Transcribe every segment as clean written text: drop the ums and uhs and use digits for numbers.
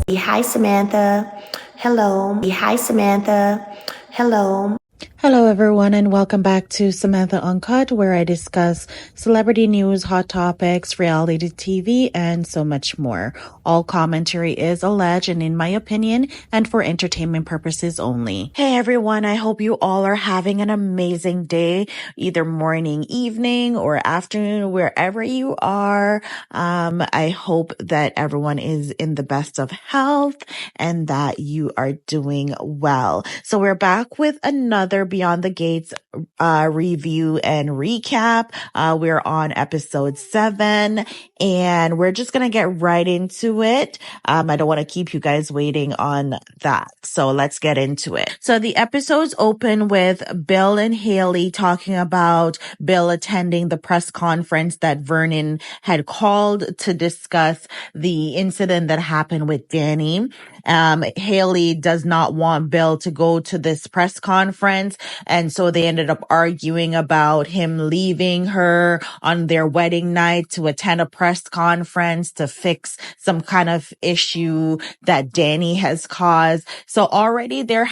Hi, Samantha. Hello. Hi, Samantha. Hello. Hello, everyone, and welcome back to Samantha Uncut, where I discuss celebrity news, hot topics, reality TV, and so much more. All commentary is alleged and, in my opinion, and for entertainment purposes only. Hey, everyone, I hope you all are having an amazing day, either morning, evening, or afternoon, wherever you are. I hope that everyone is in the best of health and that you are doing well. So we're back with another Beyond the Gates review and recap. We're on episode 7 and we're just going to get right into it. I don't want to keep you guys waiting on that. So let's get into it. So the episodes open with Bill and Haley talking about Bill attending the press conference that Vernon had called to discuss the incident that happened with Danny. Haley does not want Bill to go to this press conference. And so they ended up arguing about him leaving her on their wedding night to attend a press conference to fix some kind of issue that Danny has caused. So already they've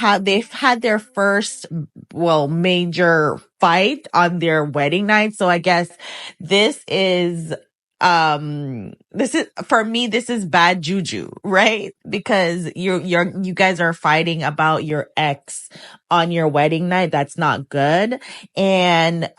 had their first, major fight on their wedding night. So I guess this is for me, this is bad juju, right? Because you guys are fighting about your ex on your wedding night. That's not good. And,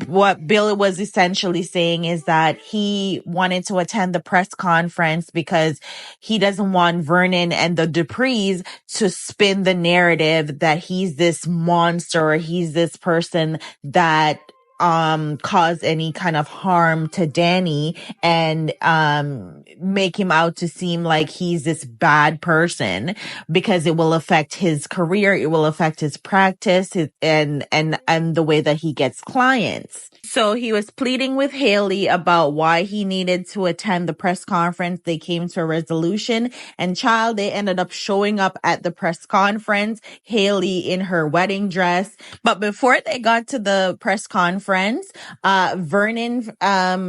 what Bill was essentially saying is that he wanted to attend the press conference because he doesn't want Vernon and the Duprees to spin the narrative that he's this monster or he's this person that cause any kind of harm to Danny and make him out to seem like he's this bad person because it will affect his career, it will affect his practice, and the way that he gets clients. So he was pleading with Haley about why he needed to attend the press conference. They came to a resolution, and they ended up showing up at the press conference, Haley in her wedding dress. But before they got to the press conference, Vernon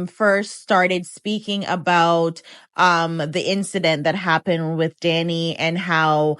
first started speaking about the incident that happened with Danny and how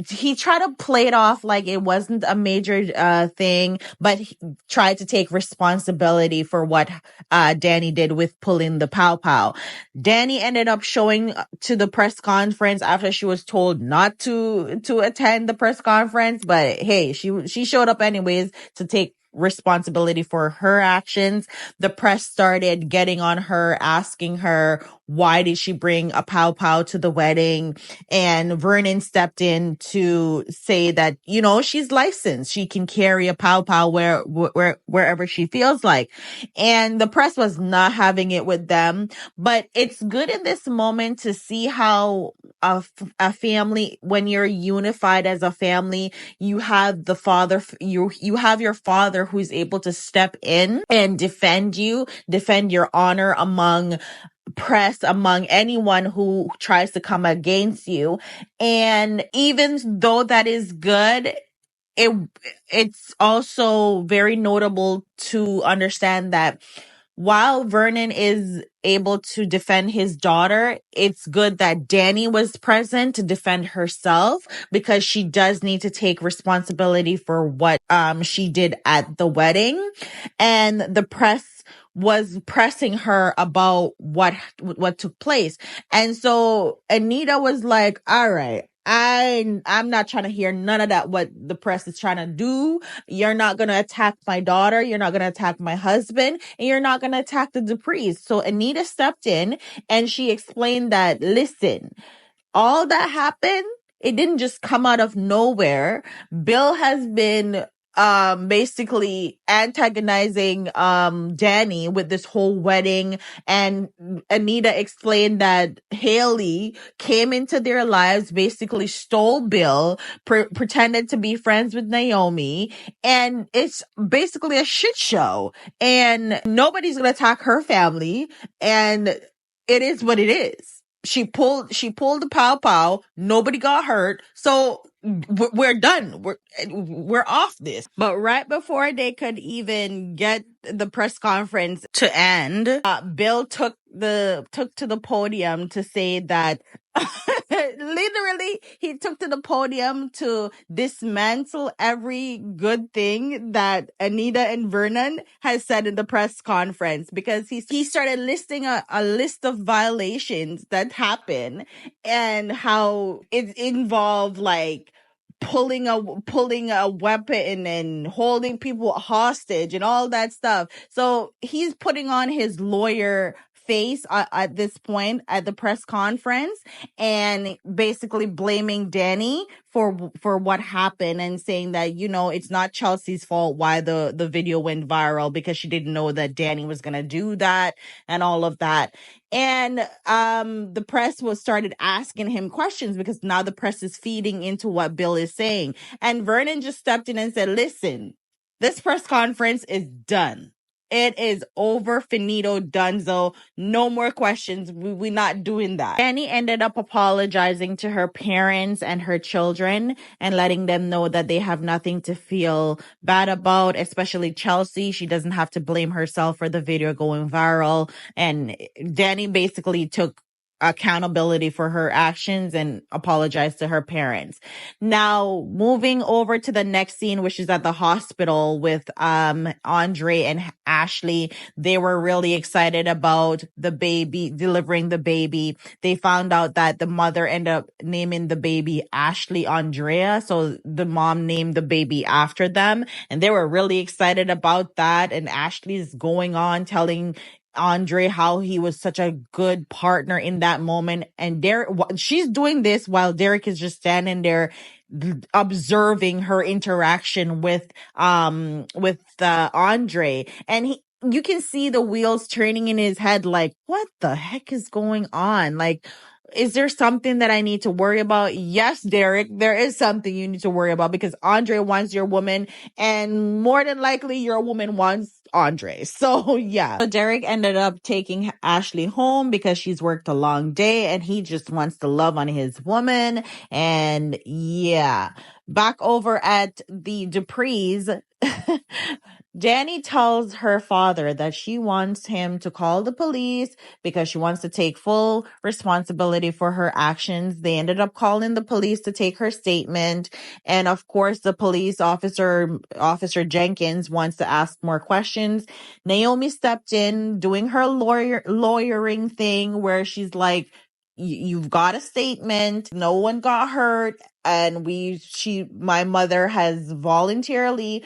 he tried to play it off like it wasn't a major thing, but he tried to take responsibility for what Danny did with pulling the pow pow. Danny ended up showing to the press conference after she was told not to attend the press conference, but hey, she showed up anyways to take responsibility for her actions. The press started getting on her, asking her, why did she bring a pow pow to the wedding? And Vernon stepped in to say that, she's licensed. She can carry a pow pow wherever she feels like. And the press was not having it with them. But it's good in this moment to see how a family, when you're unified as a family, you have the father, you have your father who's able to step in and defend your honor among press, among anyone who tries to come against you. And even though that is good, it's also very notable to understand that while Vernon is able to defend his daughter, it's good that Danny was present to defend herself because she does need to take responsibility for what she did at the wedding. And the press was pressing her about what took place. And so Anita was like, all right, I'm not trying to hear none of that, what the press is trying to do. You're not going to attack my daughter. You're not going to attack my husband, and you're not going to attack the Duprees. So Anita stepped in and she explained that, listen, all that happened, it didn't just come out of nowhere. Bill has been basically antagonizing Danny with this whole wedding, and Anita explained that Haley came into their lives, basically stole Bill, pretended to be friends with Naomi, and it's basically a shit show, and nobody's gonna attack her family, and it is what it is. She pulled the pow pow. Nobody got hurt. So we're done. We're off this. But right before they could even get the press conference to end, Bill took to the podium to say that literally he took to the podium to dismantle every good thing that Anita and Vernon has said in the press conference, because he started listing a list of violations that happen and how it involved like pulling a weapon and holding people hostage and all that stuff. So he's putting on his lawyer face at this point at the press conference and basically blaming Danny for what happened and saying that, you know, it's not Chelsea's fault why the video went viral, because she didn't know that Danny was going to do that and all of that. And the press was started asking him questions, because now the press is feeding into what Bill is saying. And Vernon just stepped in and said, listen, this press conference is done. It is over, finito, dunzo. No more questions. We're not doing that. Danny ended up apologizing to her parents and her children and letting them know that they have nothing to feel bad about, especially Chelsea. She doesn't have to blame herself for the video going viral. And Danny basically took accountability for her actions and apologized to her parents. Now, moving over to the next scene, which is at the hospital with Andre and Ashley. They were really excited about the baby, delivering the baby. They found out that the mother ended up naming the baby Ashley Andrea, so the mom named the baby after them, and they were really excited about that. And Ashley's going on telling Andre how he was such a good partner in that moment, and she's doing this while Derek is just standing there observing her interaction with Andre, and you can see the wheels turning in his head, like, what the heck is going on? Like, is there something that I need to worry about? Yes, Derek, there is something you need to worry about, because Andre wants your woman, and more than likely your woman wants Andre. So yeah. So Derek ended up taking Ashley home because she's worked a long day and he just wants to love on his woman. And yeah, back over at the Duprees, Danny tells her father that she wants him to call the police because she wants to take full responsibility for her actions. They ended up calling the police to take her statement. And of course, the police officer Jenkins, wants to ask more questions. Naomi stepped in doing her lawyering thing where she's like, you've got a statement. No one got hurt. And my mother has voluntarily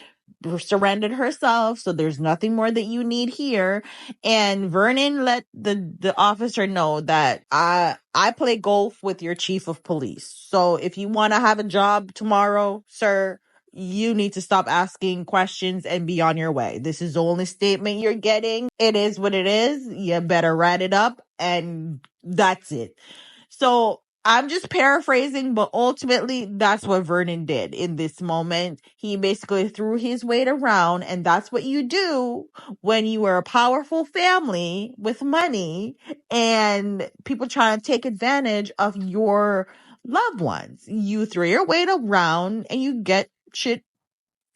surrendered herself, so there's nothing more that you need here. And Vernon let the officer know that I play golf with your chief of police. So if you want to have a job tomorrow, sir, you need to stop asking questions and be on your way. This is the only statement you're getting. It is what it is. You better write it up, and that's it. So I'm just paraphrasing, but ultimately that's what Vernon did in this moment. He basically threw his weight around, and that's what you do when you are a powerful family with money and people trying to take advantage of your loved ones. You throw your weight around and you get shit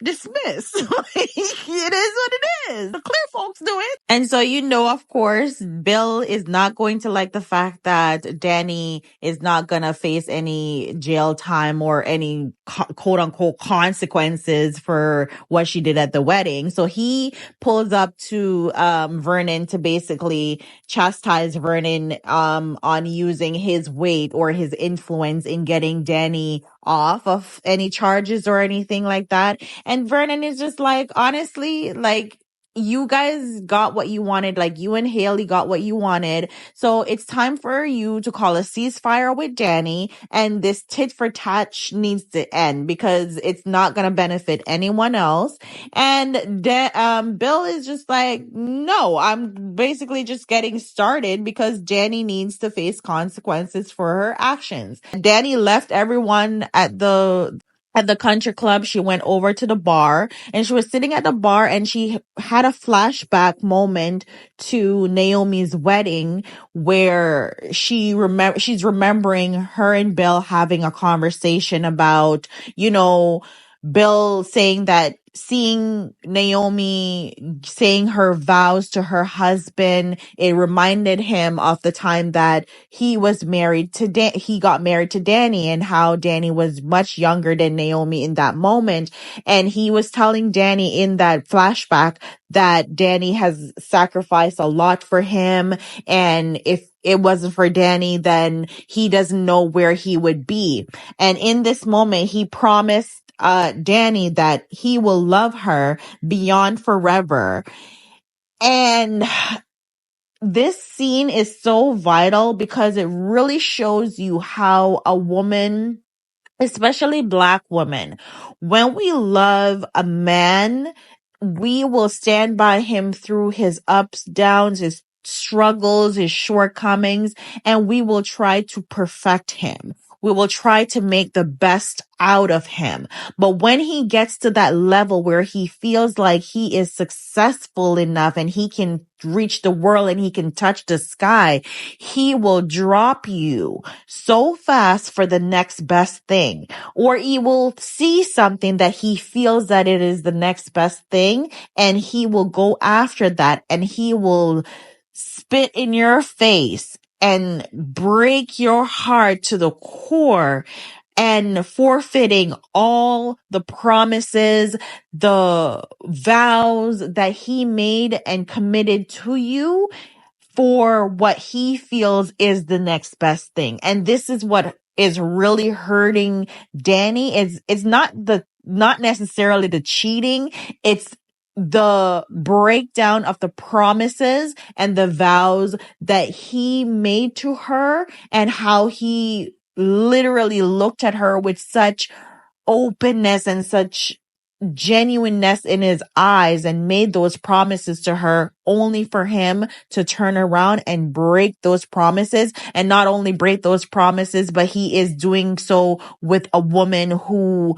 dismissed. Like, it is what it is. The clear folks do it. And so, of course, Bill is not going to like the fact that Danny is not going to face any jail time or any quote unquote consequences for what she did at the wedding. So he pulls up to Vernon to basically chastise Vernon on using his weight or his influence in getting Danny off of any charges or anything like that. And Vernon is just like, honestly, like, you guys got what you wanted. Like, you and Haley got what you wanted. So it's time for you to call a ceasefire with Danny. And this tit for tat needs to end because it's not going to benefit anyone else. And Bill is just like, no, I'm basically just getting started because Danny needs to face consequences for her actions. Danny left everyone at the country club. She went over to the bar and she was sitting at the bar and she had a flashback moment to Naomi's wedding where she's remembering her and Bill having a conversation about, Bill saying that seeing Naomi saying her vows to her husband, it reminded him of the time that he was married to he got married to Danny, and how Danny was much younger than Naomi in that moment. And he was telling Danny in that flashback that Danny has sacrificed a lot for him, and if it wasn't for Danny, then he doesn't know where he would be. And in this moment, he promised Danny that he will love her beyond forever. And this scene is so vital because it really shows you how a woman, especially Black women, when we love a man, we will stand by him through his ups, downs, his struggles, his shortcomings, and we will try to perfect him. We will try to make the best out of him. But when he gets to that level where he feels like he is successful enough and he can reach the world and he can touch the sky, he will drop you so fast for the next best thing. Or he will see something that he feels that it is the next best thing, and he will go after that, and he will spit in your face and break your heart to the core, and forfeiting all the promises, the vows that he made and committed to you for what he feels is the next best thing. And this is what is really hurting Danny. It's not necessarily the cheating. It's the breakdown of the promises and the vows that he made to her, and how he literally looked at her with such openness and such genuineness in his eyes and made those promises to her, only for him to turn around and break those promises. And not only break those promises, but he is doing so with a woman who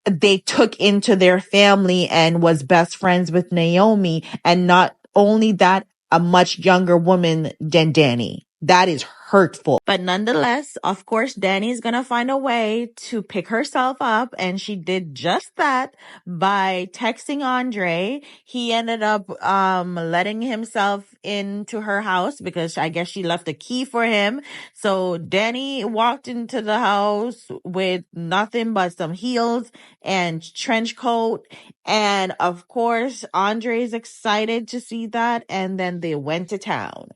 they took into their family and was best friends with Naomi. And not only that, a much younger woman than Danny. That is hurtful. But nonetheless, of course, Danny's gonna find a way to pick herself up, and she did just that by texting Andre. He ended up letting himself into her house because I guess she left a key for him. So Danny walked into the house with nothing but some heels and trench coat. And of course, Andre's excited to see that. And then they went to town.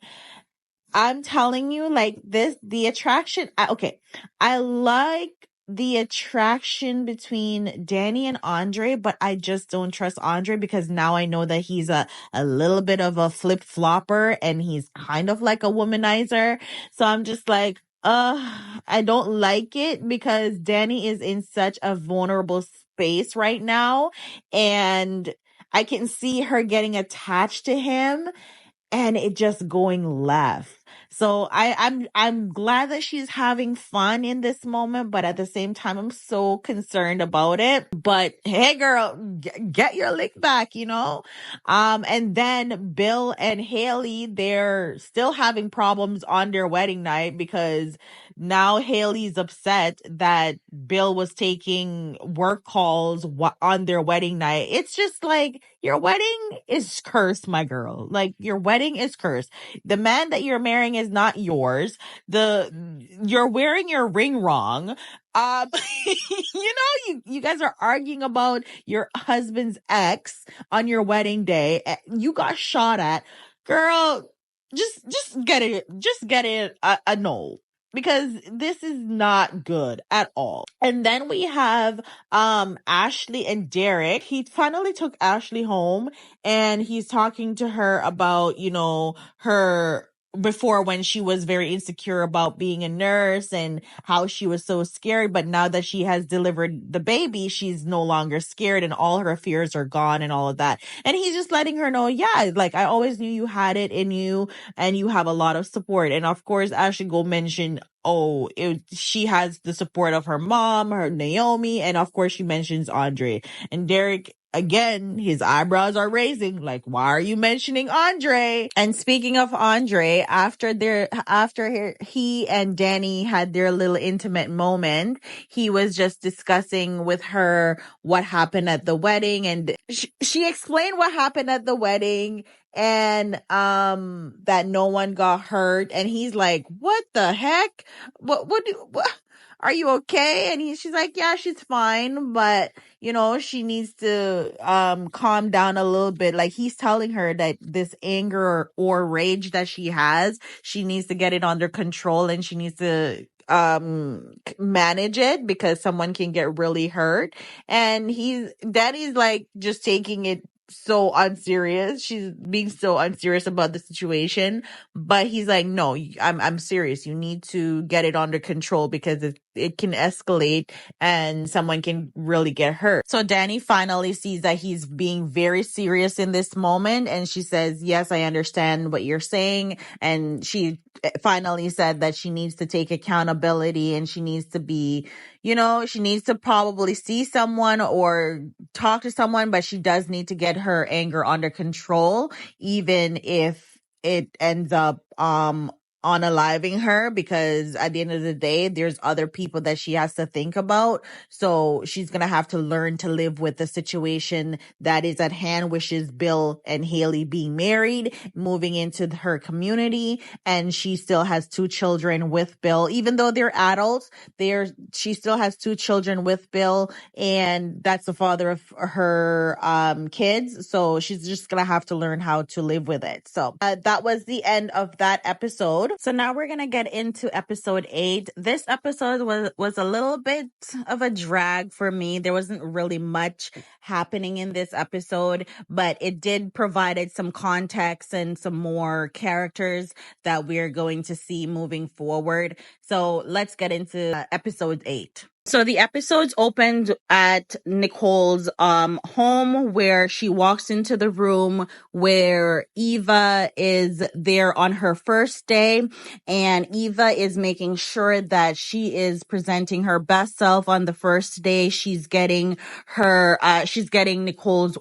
I'm telling you, like this, the attraction. Okay. I like the attraction between Danny and Andre, but I just don't trust Andre because now I know that he's a little bit of a flip flopper and he's kind of like a womanizer. So I'm just like, I don't like it because Danny is in such a vulnerable space right now. And I can see her getting attached to him and it just going left. So I'm glad that she's having fun in this moment, but at the same time, I'm so concerned about it. But hey, girl, get your lick back, you know? And then Bill and Haley, they're still having problems on their wedding night because now Haley's upset that Bill was taking work calls on their wedding night. It's just like, your wedding is cursed, my girl. Like, your wedding is cursed. The man that you're marrying is not yours. You're wearing your ring wrong. You guys are arguing about your husband's ex on your wedding day. You got shot at. Girl, just get it a no. Because this is not good at all. And then we have Ashley and Derek. He finally took Ashley home and he's talking to her about, her before, when she was very insecure about being a nurse and how she was so scared. But now that she has delivered the baby, she's no longer scared and all her fears are gone and all of that. And he's just letting her know, yeah, like I always knew you had it in you and you have a lot of support. And of course, Ashley go mention, she has the support of her mom, her Naomi, and of course she mentions Andre. And Derek again, his eyebrows are raising. Like, why are you mentioning Andre? And speaking of Andre, after he and Danny had their little intimate moment, he was just discussing with her what happened at the wedding, and she explained what happened at the wedding, and that no one got hurt, and he's like, what the heck? What are you okay? And she's like, yeah, she's fine, but she needs to calm down a little bit. Like, he's telling her that this anger or rage that she has, she needs to get it under control, and she needs to manage it, because someone can get really hurt. And Daddy's like just taking it so unserious. She's being so unserious about the situation, but he's like, no, I'm serious. You need to get it under control, because it can escalate and someone can really get hurt. So Danny finally sees that he's being very serious in this moment, and she says, yes, I understand what you're saying. And she finally said that she needs to take accountability, and she needs to be, she needs to probably see someone or talk to someone, but she does need to get her anger under control, even if it ends up unaliving her, because at the end of the day, there's other people that she has to think about. So she's gonna have to learn to live with the situation that is at hand, which is Bill and Haley being married, moving into her community, and she still has 2 children with Bill. Even though they're adults, she still has 2 children with Bill, and that's the father of her kids. So she's just gonna have to learn how to live with it. So that was the end of that episode. So now we're gonna get into episode 8. This episode was a little bit of a drag for me. There wasn't really much happening in this episode, but it did provided some context and some more characters that we're going to see moving forward. So let's get into episode 8. So the episodes opened at Nicole's home, where she walks into the room where Eva is there on her first day, and Eva is making sure that she is presenting her best self on the first day. She's getting Nicole's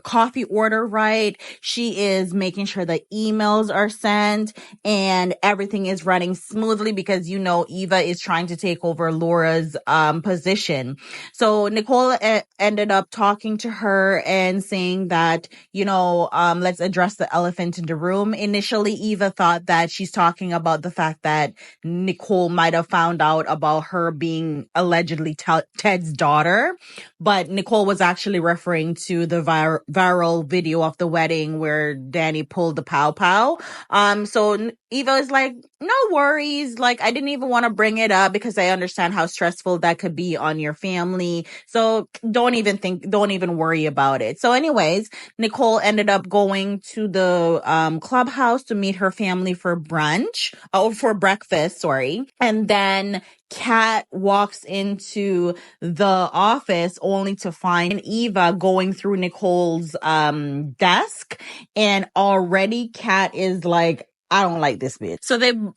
coffee order right. She is making sure the emails are sent and everything is running smoothly, because Eva is trying to take over Laura's position. So Nicole ended up talking to her and saying that, let's address the elephant in the room. Initially, Eva thought that she's talking about the fact that Nicole might have found out about her being allegedly Ted's daughter, but Nicole was actually referring to the viral video of the wedding where Danny pulled the pow pow. So Eva is like, no worries. Like, I didn't even want to bring it up, because I understand how stressful that could be on your family. So don't even worry about it. So anyways, Nicole ended up going to the clubhouse to meet her family for for breakfast, sorry. And then Kat walks into the office only to find Eva going through Nicole's desk, and already Kat is like, I don't like this bitch.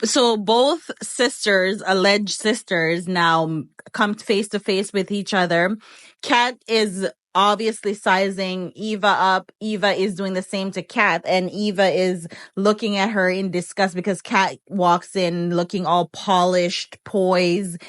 So both sisters, alleged sisters, now come face to face with each other. Kat is obviously sizing Eva up. Eva is doing the same to Kat, and Eva is looking at her in disgust, because Kat walks in looking all polished, poised,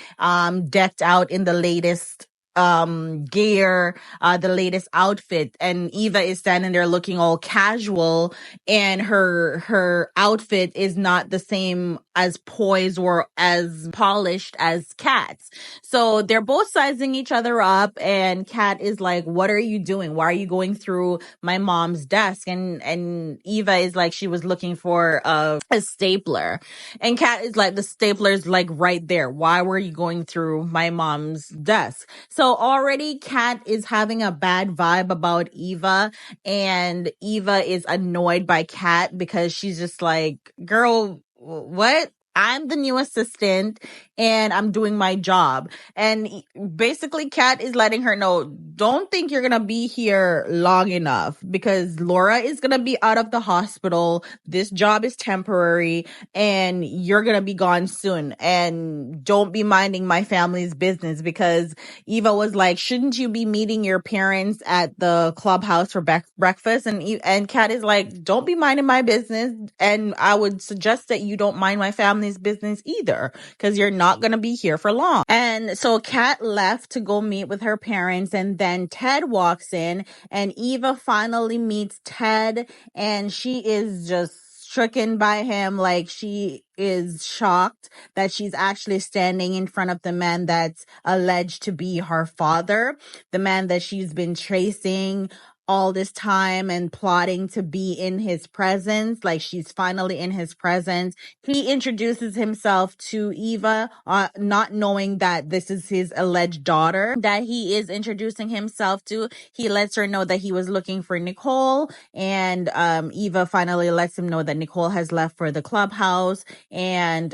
decked out in the latest gear, the latest outfit, and Eva is standing there looking all casual, and her outfit is not the same as poised or as polished as Kat's. So they're both sizing each other up, and Kat is like, what are you doing? Why are you going through my mom's desk? And Eva is like, she was looking for a stapler, and Kat is like, the stapler's like right there. Why were you going through my mom's desk? So already Kat is having a bad vibe about Eva, and Eva is annoyed by Kat, because she's just like, girl, what? I'm the new assistant and I'm doing my job. And basically, Kat is letting her know, don't think you're going to be here long enough because Laura is going to be out of the hospital. This job is temporary and you're going to be gone soon. And don't be minding my family's business, because Eva was like, shouldn't you be meeting your parents at the clubhouse for breakfast? And Kat is like, don't be minding my business. And I would suggest that you don't mind my family's business either, because you're not going to be here for long. And so Kat left to go meet with her parents. And then Ted walks in and Eva finally meets Ted, and she is just stricken by him. Like, she is shocked that she's actually standing in front of the man that's alleged to be her father, the man that she's been tracing all this time and plotting to be in his presence. Like, she's finally in his presence. He introduces himself to Eva, not knowing that this is his alleged daughter that he is introducing himself to. He lets her know that he was looking for Nicole, and Eva finally lets him know that Nicole has left for the clubhouse. And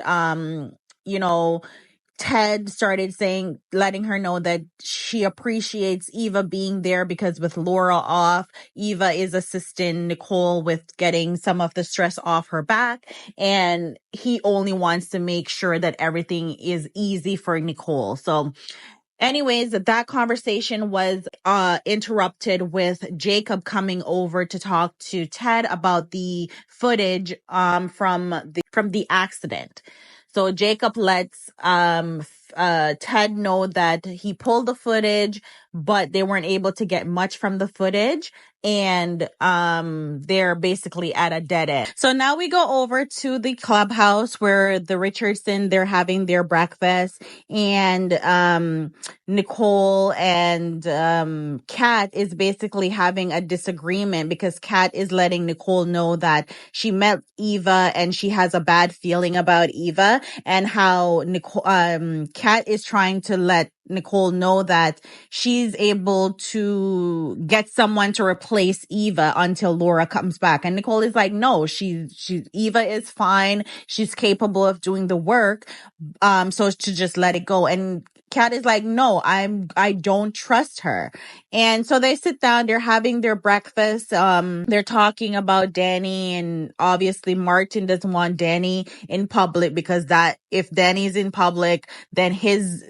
you know, Ted started letting her know that she appreciates Eva being there, because with Laura off, Eva is assisting Nicole with getting some of the stress off her back. And he only wants to make sure that everything is easy for Nicole. So anyways, that conversation was interrupted with Jacob coming over to talk to Ted about the footage from the accident. So Jacob lets Ted know that he pulled the footage, but they weren't able to get much from the footage, and they're basically at a dead end. So now we go over to the clubhouse where the Richardson, they're having their breakfast, and Nicole and Kat is basically having a disagreement, because Kat is letting Nicole know that she met Eva and she has a bad feeling about Eva, and how Kat is trying to let Nicole know that she's able to get someone to replace Eva until Laura comes back. And Nicole is like, no, Eva is fine. She's capable of doing the work. So to just let it go. And Kat is like, no, I don't trust her. And so they sit down, they're having their breakfast. They're talking about Danny, and obviously Martin doesn't want Danny in public, because that if Danny's in public, then his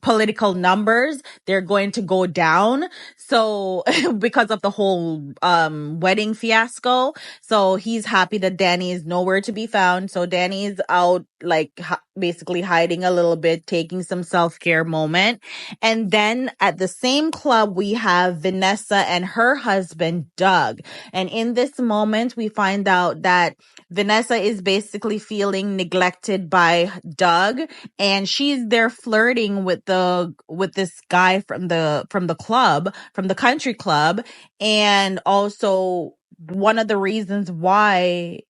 political numbers, they're going to go down. So because of the whole wedding fiasco. So he's happy that Danny is nowhere to be found. So Danny is out, like basically hiding a little bit, taking some self-care moment. And then at the same club, we have Vanessa and her husband, Doug. And in this moment, we find out that Vanessa is basically feeling neglected by Doug, and she's there flirting with this guy from the club, from the country club. And also, one of the reasons why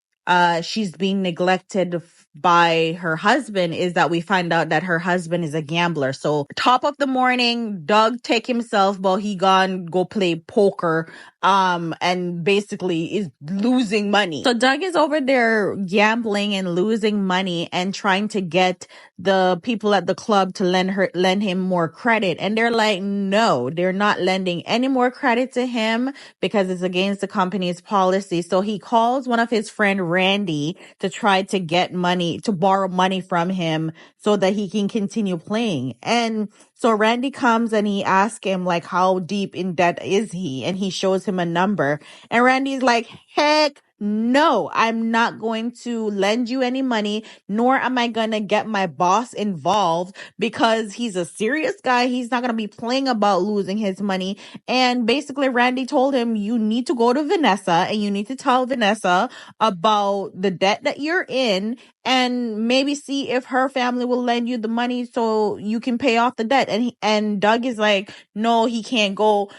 she's being neglected by her husband is that we find out that her husband is a gambler. So top of the morning, Doug take himself while he go play poker, and basically is losing money. So Doug is over there gambling and losing money and trying to get the people at the club to lend him more credit. And they're like, no, they're not lending any more credit to him, because it's against the company's policy. So he calls one of his friend Randy to try to get money, to borrow money from him so that he can continue playing. And so Randy comes and he asks him, like, how deep in debt is he? And he shows him a number. And Randy's like, heck no, I'm not going to lend you any money, nor am I going to get my boss involved, because he's a serious guy. He's not going to be playing about losing his money. And basically Randy told him, you need to go to Vanessa and you need to tell Vanessa about the debt that you're in, and maybe see if her family will lend you the money so you can pay off the debt. And Doug is like, no, he can't go.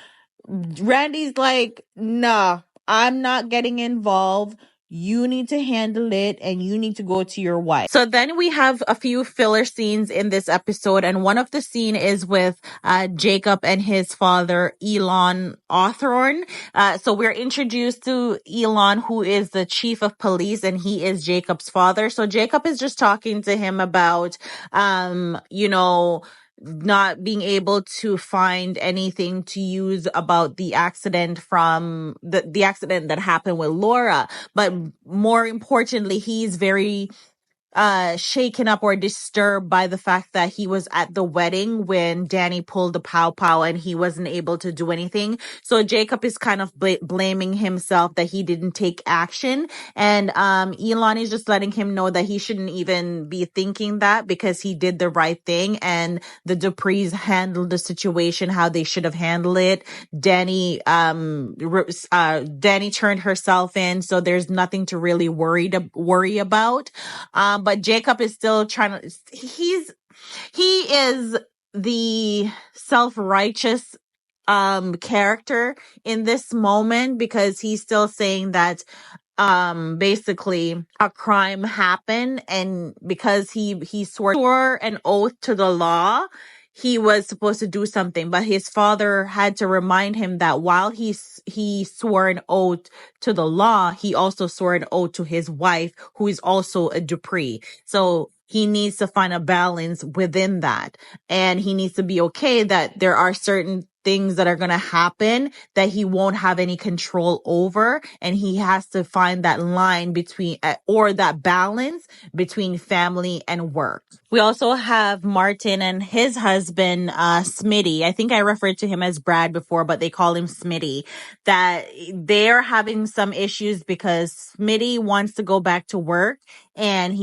Randy's like, nah, I'm not getting involved. You need to handle it and you need to go to your wife. So then we have a few filler scenes in this episode, and one of the scene is with Jacob and his father, Elon Awthorne. So we're introduced to Elon, who is the chief of police, and he is Jacob's father. So Jacob is just talking to him about, not being able to find anything to use about the accident from the accident that happened with Laura. But more importantly, he's very shaken up or disturbed by the fact that he was at the wedding when Danny pulled the pow pow and he wasn't able to do anything. So Jacob is kind of blaming himself that he didn't take action. And Elon is just letting him know that he shouldn't even be thinking that, because he did the right thing and the Duprees handled the situation how they should have handled it. Danny turned herself in, so there's nothing to really worry about. But Jacob is still trying to, he is the self-righteous character in this moment, because he's still saying that basically a crime happened, and because he swore an oath to the law, he was supposed to do something. But his father had to remind him that while he swore an oath to the law, he also swore an oath to his wife, who is also a Dupree. So he needs to find a balance within that, and he needs to be okay that there are certain things that are going to happen that he won't have any control over, and he has to find that line between or that balance between family and work. We also have Martin and his husband, Smitty. I think I referred to him as Brad before, but they call him Smitty. That they're having some issues because Smitty wants to go back to work, and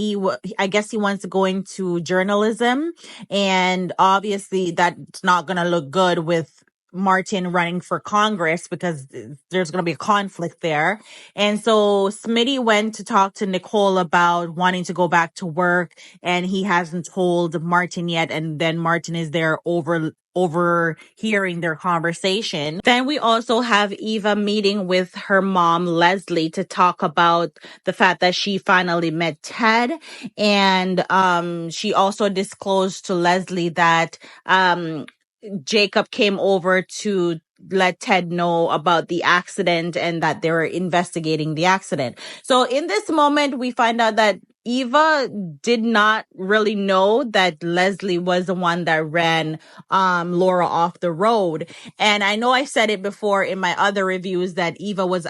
I guess he wants to go into journalism, and obviously that's not going to look good with Martin running for Congress, because there's going to be a conflict there. And so Smitty went to talk to Nicole about wanting to go back to work, and he hasn't told Martin yet. And then Martin is there overhearing their conversation. Then we also have Eva meeting with her mom, Leslie, to talk about the fact that she finally met Ted. And she also disclosed to Leslie that Jacob came over to let Ted know about the accident and that they were investigating the accident. So in this moment, we find out that Eva did not really know that Leslie was the one that ran Laura off the road. And I know I said it before in my other reviews that Eva was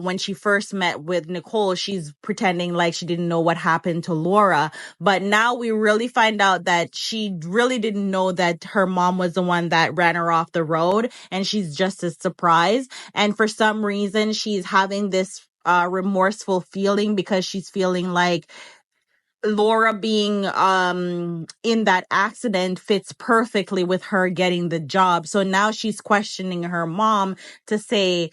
when she first met with Nicole, she's pretending like she didn't know what happened to Laura. But now we really find out that she really didn't know that her mom was the one that ran her off the road, and she's just as surprised. And for some reason, she's having this remorseful feeling, because she's feeling like Laura being in that accident fits perfectly with her getting the job. So now she's questioning her mom to say,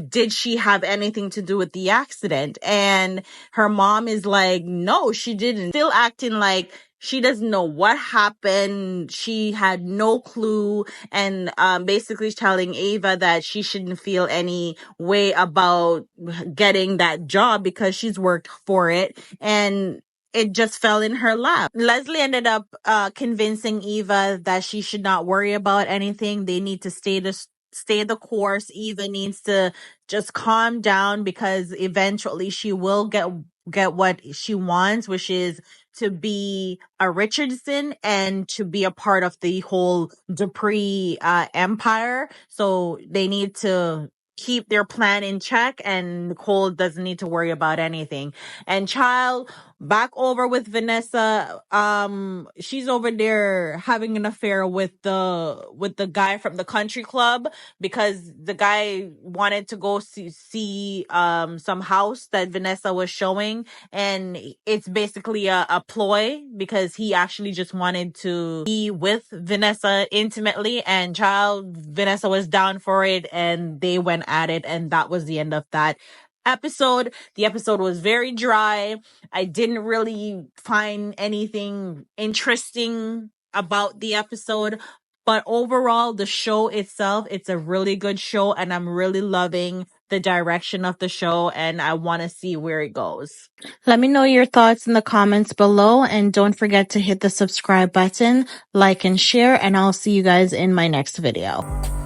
did she have anything to do with the accident? And her mom is like, no, she didn't. Still acting like she doesn't know what happened. She had no clue. And basically telling Ava that she shouldn't feel any way about getting that job because she's worked for it. And it just fell in her lap. Leslie ended up convincing Eva that she should not worry about anything. They need to stay the course. Eva needs to just calm down, because eventually she will get what she wants, which is to be a Richardson and to be a part of the whole Dupree empire. So they need to keep their plan in check, and Nicole doesn't need to worry about anything. And Child, back over with Vanessa, she's over there having an affair with the guy from the country club, because the guy wanted to go see some house that Vanessa was showing, and it's basically a ploy, because he actually just wanted to be with Vanessa intimately. And Vanessa was down for it, and they went at it, and that was the end of that episode. The episode was very dry. I didn't really find anything interesting about the episode. But overall, the show itself, it's a really good show, and I'm really loving the direction of the show, and I want to see where it goes. Let me know your thoughts in the comments below, and don't forget to hit the subscribe button, like and share, and I'll see you guys in my next video.